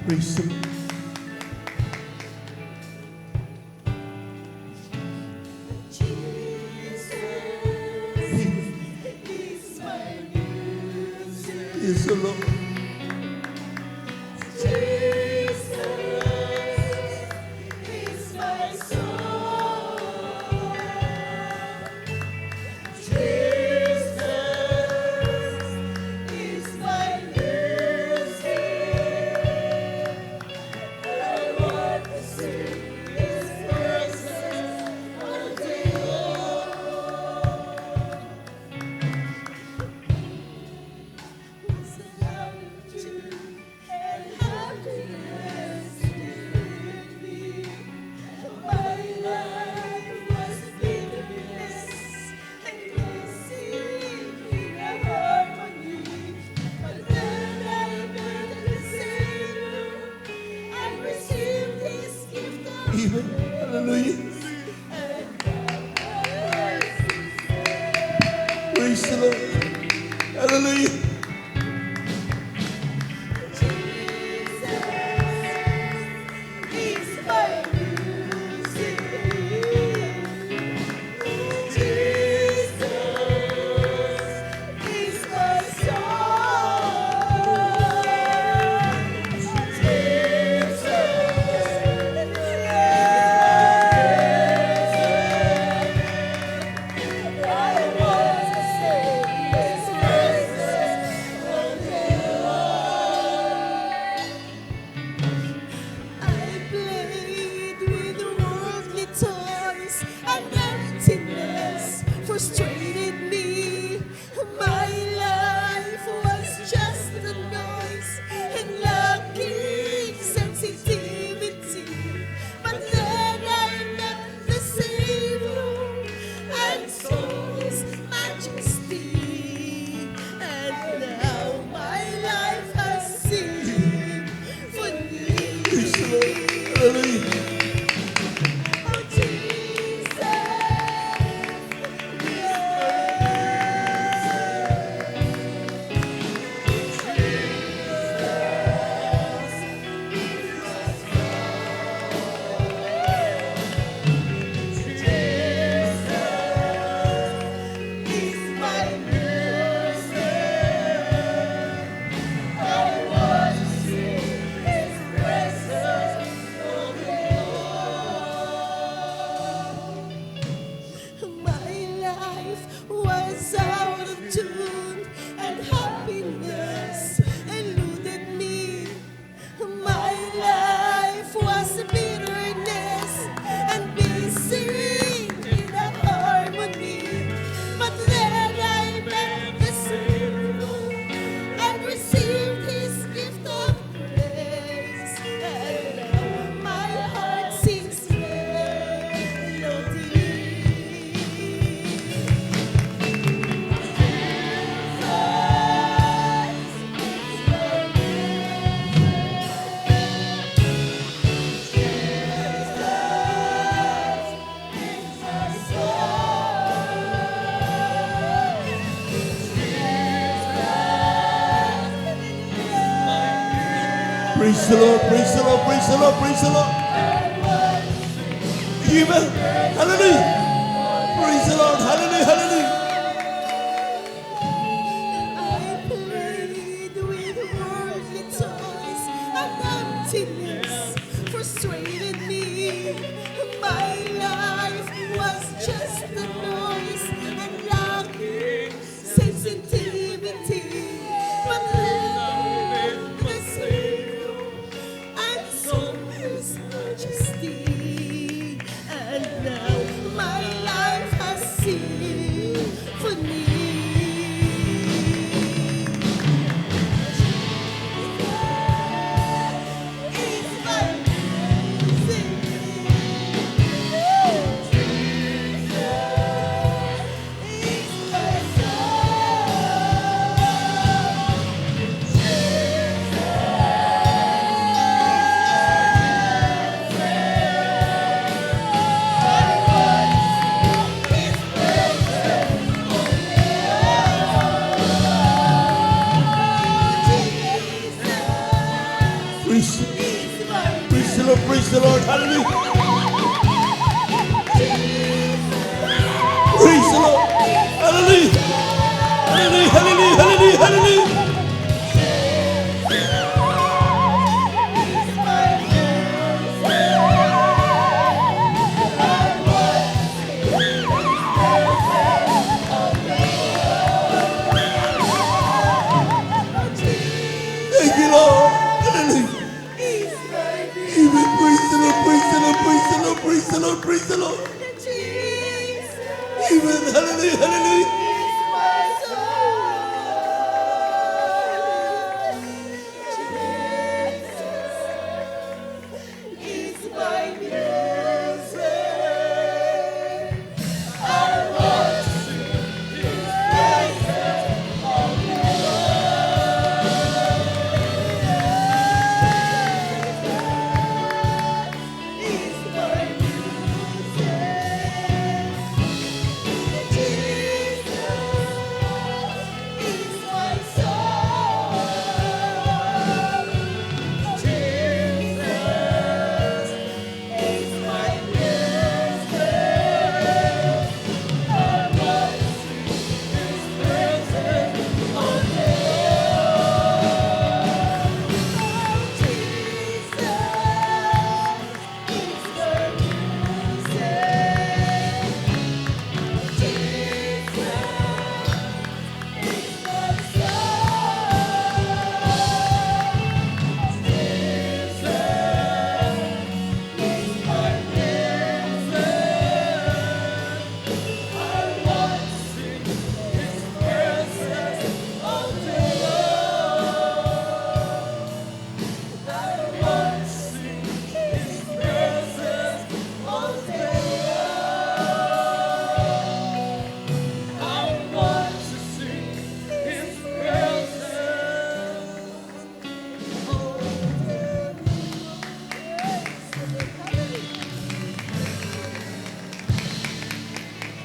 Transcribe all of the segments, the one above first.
Praise the Lord. Praise the Lord. Even, hallelujah. Praise the Lord. Hallelujah. Frustrated me. My life was just a noise and lacking sensitivity. But then I met the Savior and saw His majesty. And now my life has seen for Praise the Lord. Hallelujah. Was out of tune and happiness eluded me. My life was bitterness and busy in a harmony. But then I met the Savior and received His gift of grace. And now my heart sings melody. Praise the Lord. Praise the Lord. Praise the Lord. Praise the Lord. Amen. Hallelujah. Praise the Lord. Hallelujah. Hallelujah. I played with worldly toys and emptiness frustrated me. My life was just a noise and lacking sensitivity. But then the Savior and saw His majesty. And now my life has seen the Lord. Hallelujah. Praise the Lord. Hallelujah. Hallelujah. Hallelujah. Hallelujah. Hallelujah. Thank you, Lord. Hallelujah. Amen. Praise the Lord. Praise the Lord. Praise the Lord. Praise the Lord. Praise the Lord. Amen. Hallelujah. Hallelujah.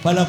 Palakpakan